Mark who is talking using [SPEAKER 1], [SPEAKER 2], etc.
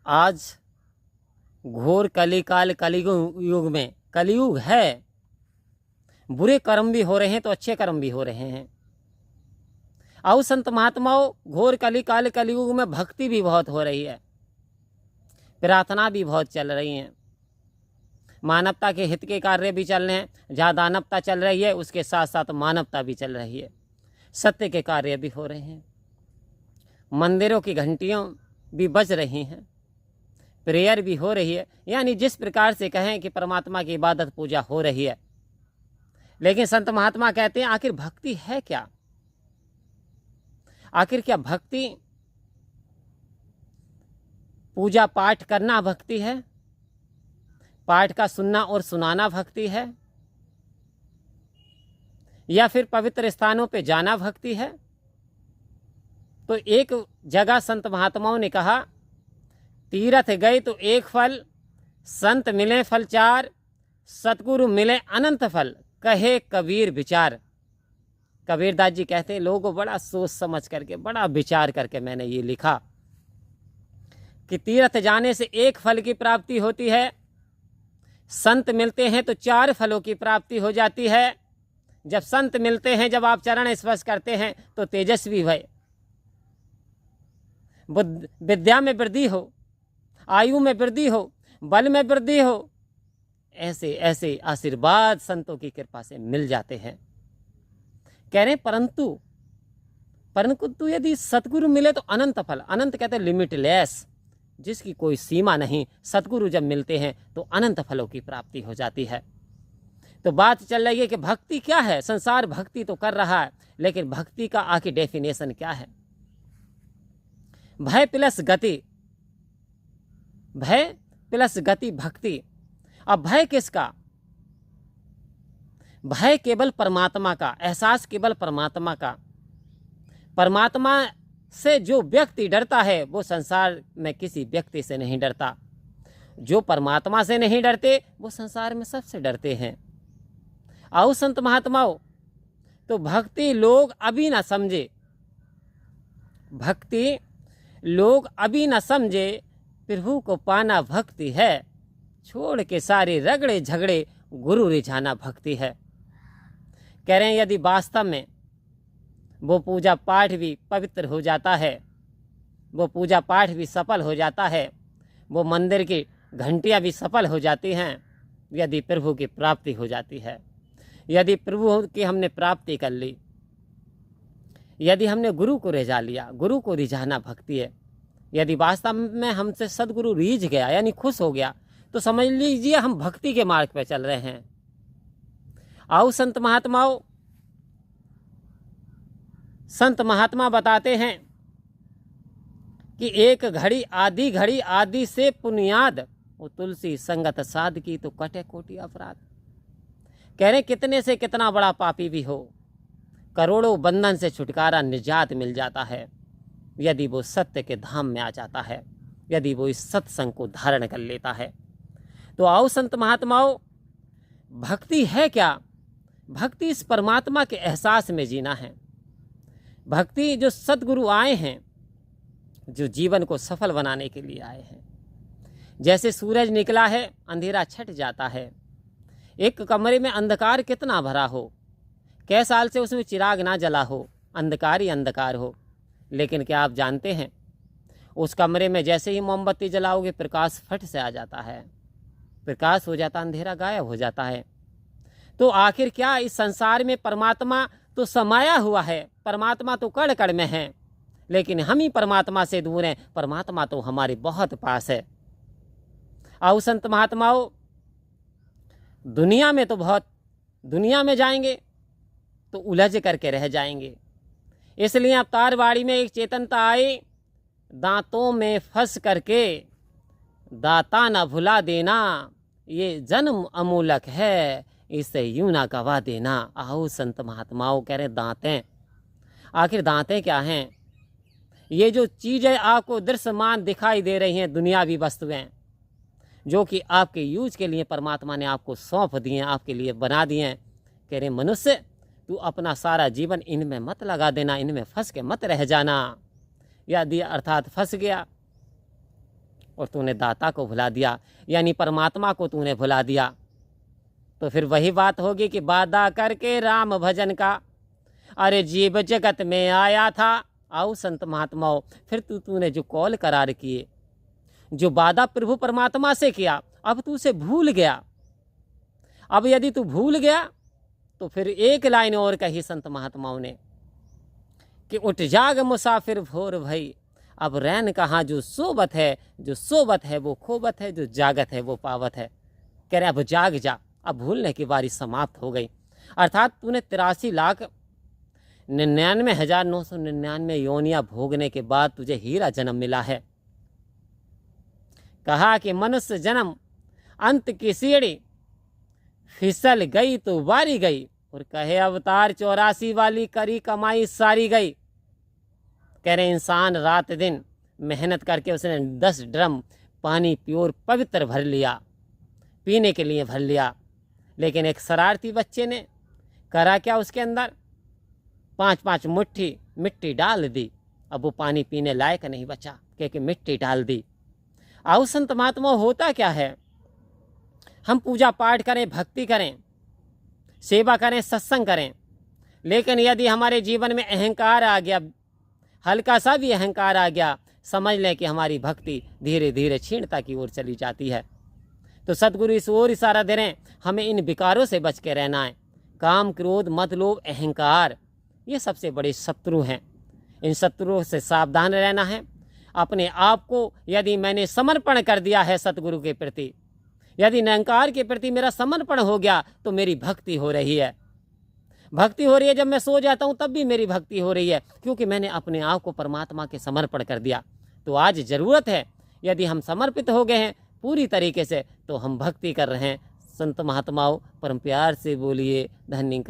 [SPEAKER 1] आज घोर कलिकाल कलियुग में कलियुग है, बुरे कर्म भी हो रहे हैं तो अच्छे कर्म भी हो रहे हैं। आओ संत महात्माओं, घोर कलिकाल कलियुग में भक्ति भी बहुत हो रही है, प्रार्थना भी बहुत चल रही हैं, मानवता के हित के कार्य भी चल रहे हैं। जहाँ दानवता चल रही है उसके साथ साथ मानवता भी चल रही है, सत्य के कार्य भी हो रहे हैं, मंदिरों की घंटियाँ भी बज रही हैं, प्रेयर भी हो रही है। यानी जिस प्रकार से कहें कि परमात्मा की इबादत पूजा हो रही है। लेकिन संत महात्मा कहते हैं आखिर भक्ति है क्या? आखिर क्या भक्ति पूजा पाठ करना भक्ति है? पाठ का सुनना और सुनाना भक्ति है? या फिर पवित्र स्थानों पे जाना भक्ति है? तो एक जगह संत महात्माओं ने कहा, तीर्थ गए तो एक फल, संत मिले फल चार, सतगुरु मिले अनंत फल, कहे कबीर विचार। कबीरदास जी कहते हैं लोगों को बड़ा सोच समझ करके, बड़ा विचार करके मैंने ये लिखा कि तीर्थ जाने से एक फल की प्राप्ति होती है, संत मिलते हैं तो चार फलों की प्राप्ति हो जाती है। जब संत मिलते हैं, जब आप चरण स्पर्श करते हैं तो तेजस्वी भय, विद्या में वृद्धि हो, आयु में वृद्धि हो, बल में वृद्धि हो, ऐसे ऐसे आशीर्वाद संतों की कृपा से मिल जाते हैं। कह रहे परंतु यदि सतगुरु मिले तो अनंत फल, अनंत कहते हैं लिमिटलेस, जिसकी कोई सीमा नहीं। सतगुरु जब मिलते हैं तो अनंत फलों की प्राप्ति हो जाती है। तो बात चल रही है कि भक्ति क्या है। संसार भक्ति तो कर रहा है, लेकिन भक्ति का आखिर डेफिनेशन क्या है? भय प्लस गति, भय प्लस गति भक्ति। अब भय किसका? भय केवल परमात्मा का, एहसास केवल परमात्मा का। परमात्मा से जो व्यक्ति डरता है वो संसार में किसी व्यक्ति से नहीं डरता। जो परमात्मा से नहीं डरते वो संसार में सबसे डरते हैं। आओ संत महात्माओं, तो भक्ति लोग अभी ना समझे, भक्ति लोग अभी ना समझे, प्रभु को पाना भक्ति है, छोड़ के सारे रगड़े झगड़े गुरु रिझाना भक्ति है। कह रहे हैं यदि वास्तव में वो पूजा पाठ भी पवित्र हो जाता है, वो पूजा पाठ भी सफल हो जाता है, वो मंदिर की घंटियां भी सफल हो जाती हैं, यदि प्रभु की प्राप्ति हो जाती है, यदि प्रभु की हमने प्राप्ति कर ली, यदि हमने गुरु को रिझा लिया, गुरु को रिझाना भक्ति है। यदि वास्तव में हमसे सदगुरु रीझ गया यानी खुश हो गया, तो समझ लीजिए हम भक्ति के मार्ग पर चल रहे हैं। आओ संत महात्माओं, संत महात्मा बताते हैं कि एक घड़ी आदि से पुनियाद, वो तुलसी संगत साध की तो कटे कोटि अपराध। कह रहे कितने से कितना बड़ा पापी भी हो, करोड़ों बंधन से छुटकारा निजात मिल जाता है यदि वो सत्य के धाम में आ जाता है, यदि वो इस सत्संग को धारण कर लेता है। तो आओ संत महात्माओं, भक्ति है क्या? भक्ति इस परमात्मा के एहसास में जीना है। भक्ति जो सद्गुरु आए हैं, जो जीवन को सफल बनाने के लिए आए हैं। जैसे सूरज निकला है, अंधेरा छट जाता है। एक कमरे में अंधकार कितना भरा हो, कई साल से उसमें चिराग ना जला हो, अंधकार ही अंधकार हो, लेकिन क्या आप जानते हैं उस कमरे में जैसे ही मोमबत्ती जलाओगे प्रकाश फट से आ जाता है, प्रकाश हो जाता, अंधेरा गायब हो जाता है। तो आखिर क्या इस संसार में परमात्मा तो समाया हुआ है, परमात्मा तो कण कण में है, लेकिन हम ही परमात्मा से दूर हैं। परमात्मा तो हमारे बहुत पास है। आओ संत महात्माओं, दुनिया में तो बहुत, दुनिया में जाएंगे तो उलझ करके रह जाएंगे। इसलिए अवतारवाड़ी में एक चेतनता आई, दांतों में फंस करके दाता ना भुला देना, ये जन्म अमूलक है, इसे यूं ना गवा देना। आओ संत महात्माओं, कह रहे दांतें, आखिर दांतें क्या हैं? ये जो चीज़ें आपको दृश्यमान दिखाई दे रही हैं, दुनियावी वस्तुएं जो कि आपके यूज के लिए परमात्मा ने आपको सौंप दिए, आपके लिए बना दिए हैं। कह रहे मनुष्य, तू अपना सारा जीवन इनमें मत लगा देना, इनमें फंस के मत रह जाना। यदि अर्थात फंस गया और तूने दाता को भुला दिया, यानी परमात्मा को तूने भुला दिया। तो फिर वही बात होगी कि वादा करके राम भजन का, अरे जीव जगत में आया था। आओ संत महात्माओं, फिर तूने जो कॉल करार किए, जो वादा प्रभु परमात्मा से किया, अब तू उसे भूल गया। अब यदि तू भूल गया तो फिर एक लाइन और कही संत महात्माओं ने कि उठ जाग मुसाफिर भोर भई, अब रैन कहाँ जो सोबत है, जो सोबत है वो खोबत है, जो जागत है वो पावत है। कह रहे अब जाग जा, अब भूलने की बारी समाप्त हो गई। अर्थात तूने 83,99,999 योनियां भोगने के बाद तुझे हीरा जन्म मिला है। कहा कि मनुष्य जन्म अंत की सीढ़ी, फिसल गई तो वारी गई, और कहे अवतार 84 वाली करी कमाई सारी गई। कह रहे इंसान रात दिन मेहनत करके उसने 10 ड्रम पानी प्योर पवित्र भर लिया, पीने के लिए भर लिया, लेकिन एक शरारती बच्चे ने करा क्या, उसके अंदर 5-5 मुट्ठी मिट्टी डाल दी। अब वो पानी पीने लायक नहीं बचा, क्योंकि मिट्टी डाल दी। आओ संत महात्मा, होता क्या है, हम पूजा पाठ करें, भक्ति करें, सेवा करें, सत्संग करें, लेकिन यदि हमारे जीवन में अहंकार आ गया, हल्का सा भी अहंकार आ गया, समझ लें कि हमारी भक्ति धीरे धीरे क्षीणता की ओर चली जाती है। तो सतगुरु इस ओर इशारा दे रहे हैं, हमें इन विकारों से बच के रहना है। काम, क्रोध, मद, लोभ, अहंकार, ये सबसे बड़े शत्रु हैं। इन शत्रुओं से सावधान रहना है। अपने आप को यदि मैंने समर्पण कर दिया है सतगुरु के प्रति, यदि निरंकार के प्रति मेरा समर्पण हो गया, तो मेरी भक्ति हो रही है। भक्ति हो रही है, जब मैं सो जाता हूँ तब भी मेरी भक्ति हो रही है, क्योंकि मैंने अपने आप को परमात्मा के समर्पण कर दिया। तो आज ज़रूरत है, यदि हम समर्पित हो गए हैं पूरी तरीके से, तो हम भक्ति कर रहे हैं। संत महात्माओं, परम प्यार से बोलिए धन्यवाद।